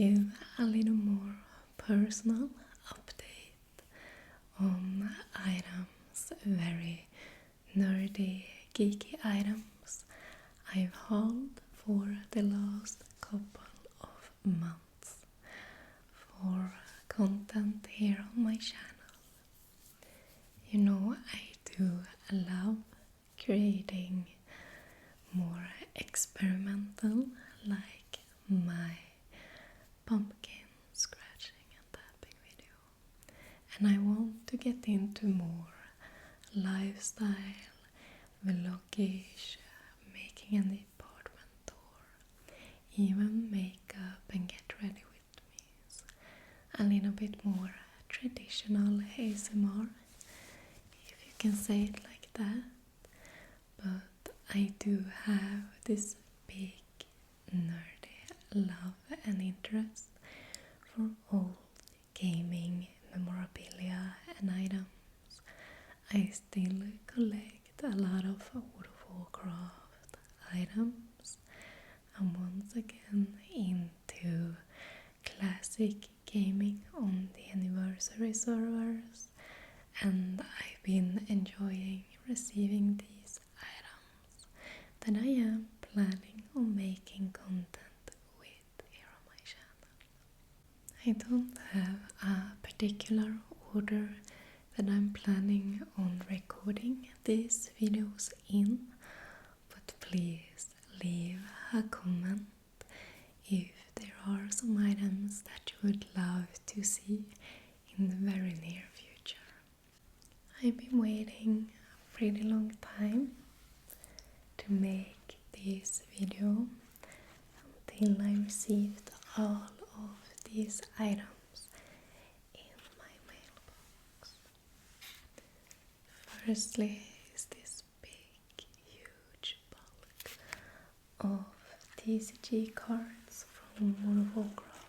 you a little more personal update on items, very nerdy, geeky items I've hauled for the last couple of months for content here on my channel. You know, I do love creating more experimental, like my pumpkin scratching and tapping video, and I want to get into more lifestyle, vlogish, making an apartment tour, even makeup and get ready with me. So a little bit more traditional ASMR, if you can say it like that. But I do have this big nerdy love and interest for old gaming memorabilia and items. I still collect a lot of World of Warcraft items. I'm once again into classic gaming on the anniversary servers, and I've been enjoying receiving these items that I am planning on making content with here on my channel. I don't have a particular order that I'm planning on recording these videos in, but please leave a comment if there are some items that you would love to see in the very near future. I've been waiting a pretty long time to make this video until I received all of these items in my mailbox. Firstly is this big, huge bulk of TCG cards from World of Warcraft,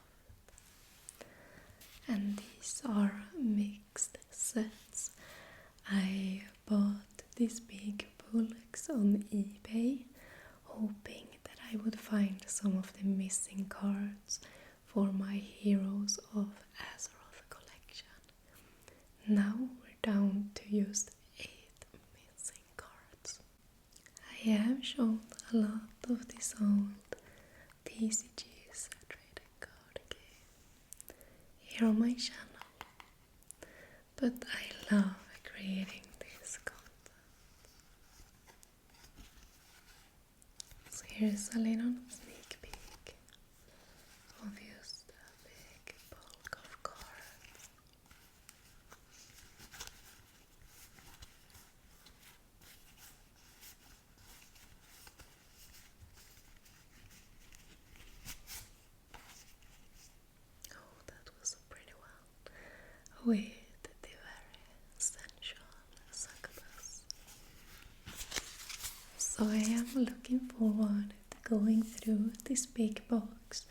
and these are mixed sets. I bought these big bulks on eBay, hoping that I would find some of the missing cards for my Heroes of Azeroth collection. Now we're down to just 8 missing cards. I have shown a lot of this old TCG's trading card game here on my channel, but I love creating this content. So here's a little sneak peek of just a big bulk of cards. Oh, that was a pretty one with the very sensual succubus. So I am looking forward to going through this big box.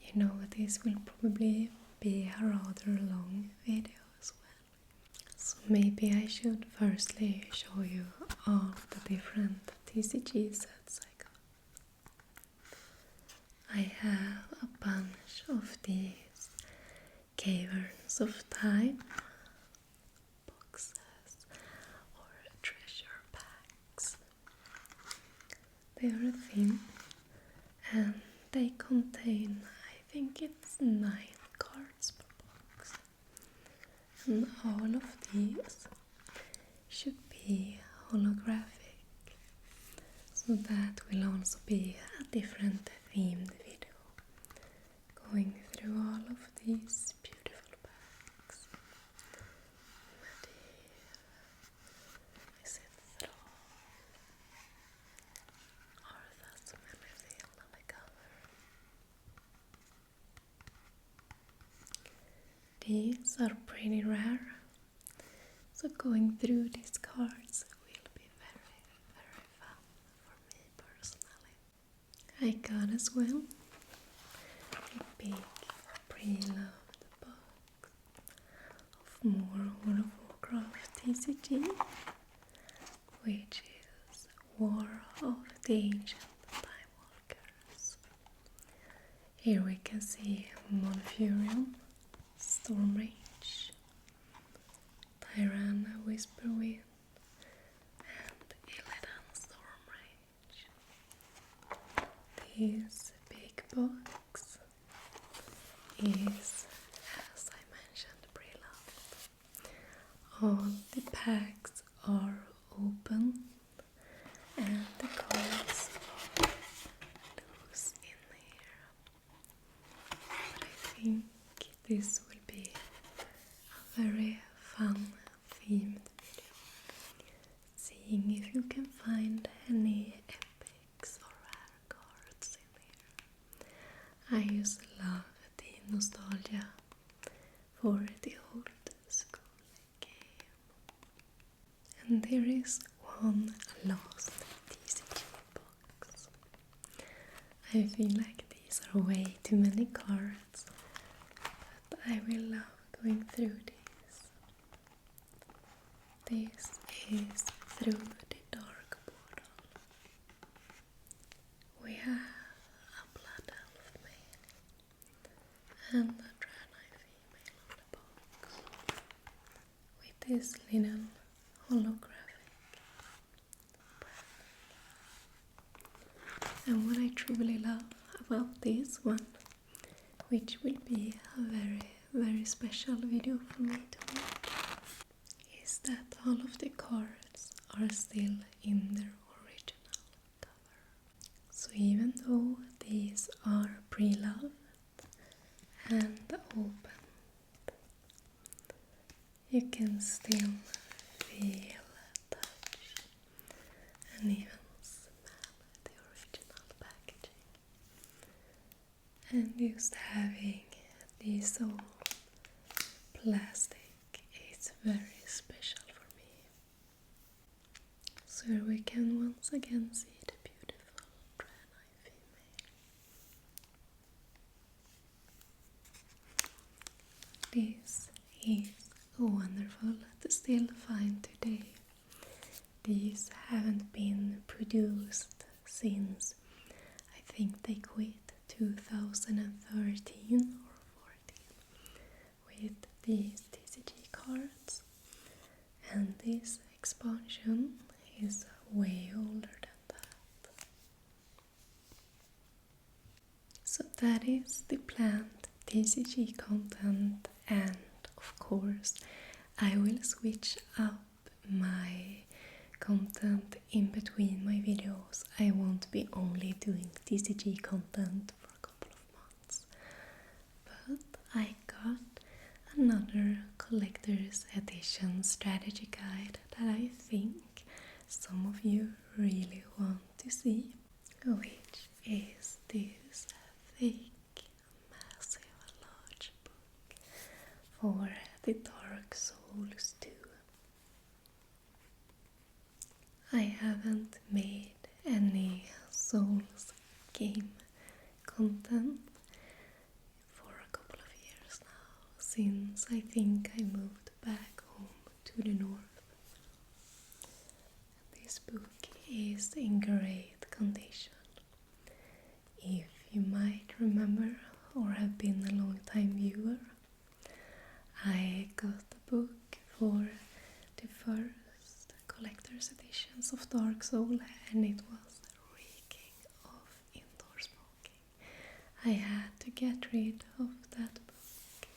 You know, this will probably be a rather long video as well. So maybe I should firstly show you all the different TCG sets I got. I have a bunch of these Caverns of Time boxes or treasure packs. They are thin and they contain, I think it's 9 cards per box. And all of these should be holographic, so that will also be a different themed video, going through all of these beautiful packs. Is it Thrall? Arthas Menethil on the cover. These are pretty rare, so going through these cards will be very, very fun for me personally. I got as well a big pre-loved box of more World of Warcraft TCG, which is War of the Ancient Time Walkers. Here we can see Molfurion, Stormrage, Tyrana, Whisperwind, and Illidan, Stormrage. This big box is, as I mentioned, pre-loved. All the packs are open and the cards are loose in here. But I think this will be a very fun themed video. Seeing if you can find any epics or rare cards in here. I just love the nostalgia for the old school game. And there is one last TCG box. I feel like these are way too many cards, but I will love going through these. This is Through the Dark Portal. We have a Blood Elf male and a Draenei female on the box with this little holographic. And what I truly love about this one, which will be a very special video for me to make, is that all of the cards are still in their original cover. So even though these are pre-loved and open, you can still feel, touch, and even smell the original packaging. And just having this old plastic is very special for me. So here we can once again see the beautiful Draenei female. This is wonderful to still find today. These haven't been produced since I think they quit 2013 or 14 with these TCG cards, and this expansion is way older than that. So that is the planned TCG content, and of course I will switch up my content in between my videos. I won't be only doing TCG content for a couple of months, but I got another collector's edition strategy guide that I think some of you really want to see, which is this thick, massive, large book for the Dark Souls 2. I haven't made any Souls game content for a couple of years now, since I think I moved back home to the north. This book is in great condition. If you might remember or have been a long time viewer, I got the book for the first collector's editions of Dark Souls, and it was reeking of indoor smoking. I had to get rid of that book.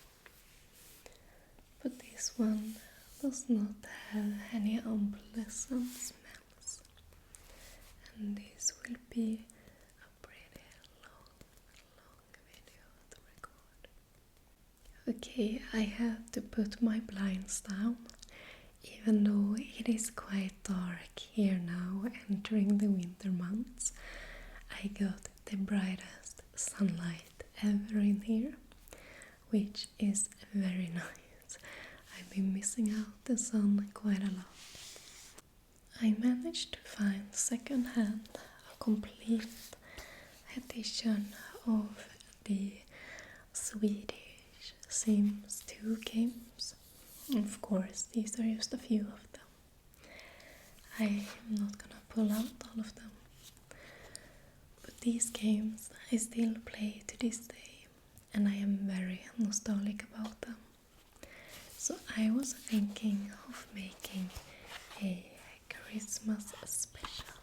But this one does not have any unpleasant smells, and this will be a pretty long video to record. Okay, I have to put my blinds down, even though it is quite dark here now entering the winter months. I got the brightest sunlight ever in here, which is very nice. I've been missing out the sun quite a lot. I managed to find secondhand a complete edition of the Swedish Sims 2 games. Of course, these are just a few of them. I'm not gonna pull out all of them, but these games I still play to this day, and I am very nostalgic about them. So I was thinking of making a Christmas special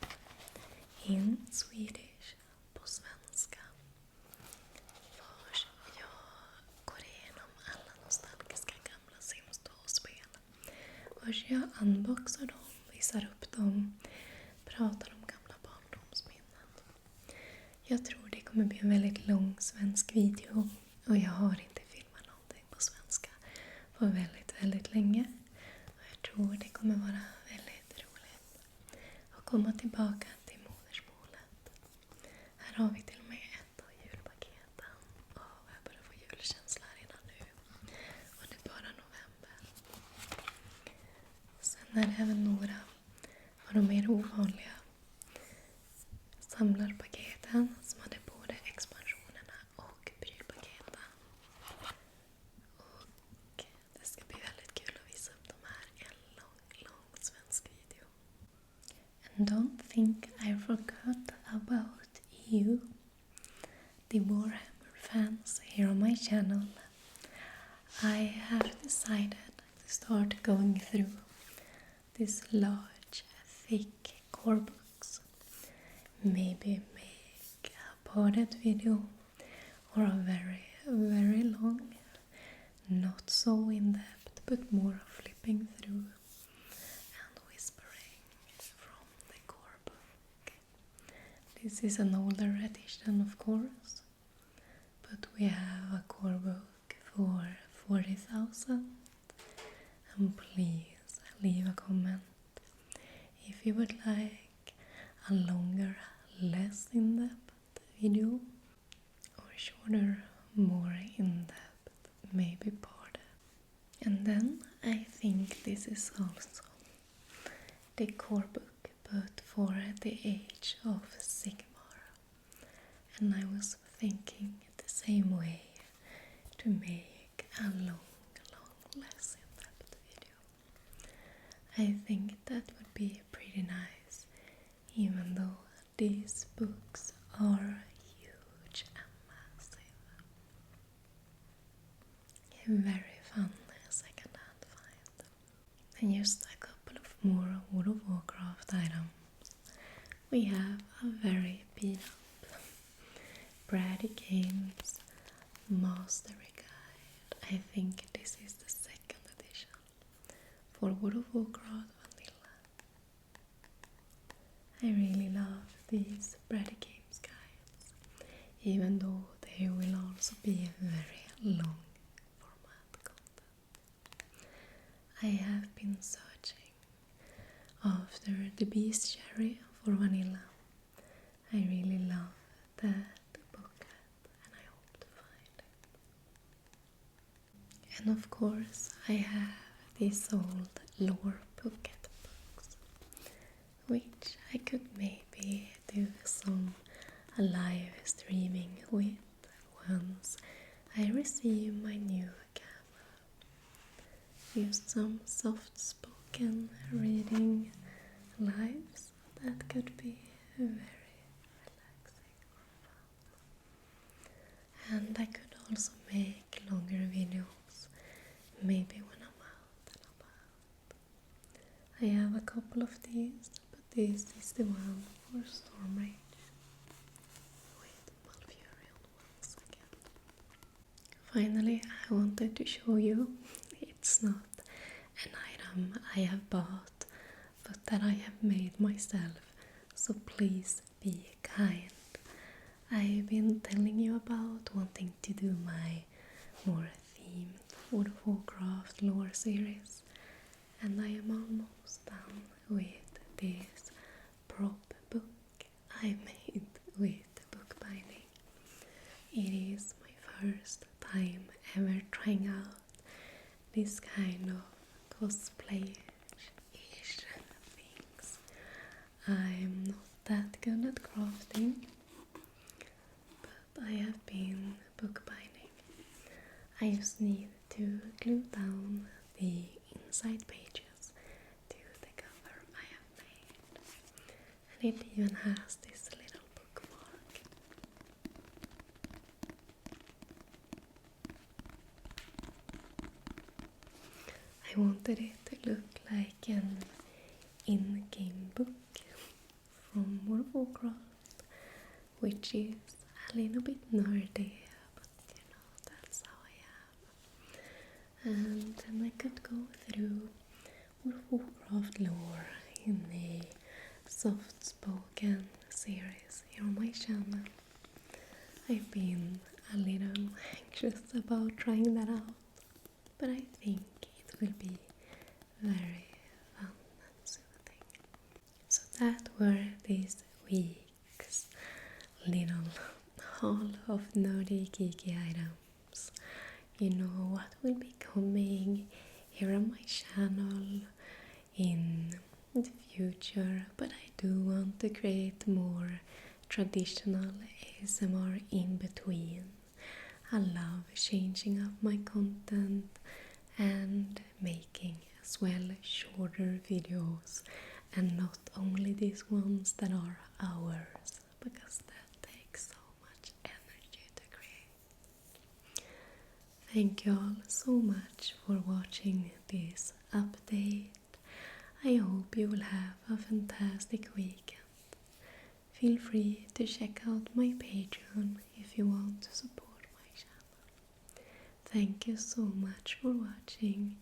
in Swedish, på svenska. För jag går igenom alla nostalgiska gamla Sims 2-spel. Vars jag unboxar dem, visar upp dem, pratar om gamla barndomsminnen. Jag tror det kommer bli en väldigt lång svensk video och jag har inte filmat någonting på svenska för väldigt länge. Och jag tror det kommer vara väldigt roligt att komma tillbaka till modersmålet. Här har vi till och med ett av julpaketen. Jag börjar få julkänsla redan nu. Och det är bara november. Sen är det även några av de mer ovanliga samlarpaketen som hade både expansionerna och prylpaketen. Och det ska bli väldigt kul att visa upp de här i en lång svensk video. And don't think I forgot about you, the Warhammer fans here on my channel. I have decided to start going through this large, thick core books. Maybe make a parted video or a very long, not so in-depth, but more flipping through and whispering from the core book. This is an older edition, of course, but we have a core book for 40,000. And please leave a comment if you would like a longer, less in-depth video, or shorter, more in-depth, maybe parted. And then I think this is also the core book, but for the age of Sigmar. And I was thinking the same way to make a long, less in-depth video. I think that would be pretty nice, even though these books are huge and massive. Very fun second-hand find. And just a couple of more World of Warcraft items. We have a very beat-up Brady Games Mastery Guide. I think this is the second edition for World of Warcraft Vanilla. I really love these Brady Games guides, even though they will also be very long format content. I have been searching after the Bestiary for Vanilla. I really love that booklet and I hope to find it. And of course I have these old lore pocket books, which I could maybe do some live streaming with once I receive my new camera. Use some soft spoken reading lives that could be very relaxing or fun. And I could also make longer videos, maybe when I'm out and about. I have a couple of these, but this is the one for Stormrage with Malfurion once again. Finally, I wanted to show you, it's not an item I have bought, but that I have made myself, so please be kind. I've been telling you about wanting to do my more themed World of Warcraft lore series, and I am almost done with this prop book I made with book binding. It is my first time ever trying out this kind of cosplay-ish things. I'm not that good at crafting, but I have been book binding. I just need to glue down the inside pages to the cover I have made. And it even has this little bookmark I wanted it to look like an in-game book from World of Warcraft, which is a little bit nerdy, but you know, that's how I am. And then I could go through World of Warcraft lore in a soft-spoken series here on my channel. I've been a little anxious about trying that out, but I think it will be very fun and soothing. So that were this week's little haul of nerdy geeky items. You know what will be coming here on my channel in the future, but I do want to create more traditional ASMR in between. I love changing up my content and making as well shorter videos, and not only these ones that are hours, because that takes so much energy to create. Thank you all so much for watching this update. I hope you will have a fantastic weekend. Feel free to check out my Patreon if you want to support my channel. Thank you so much for watching,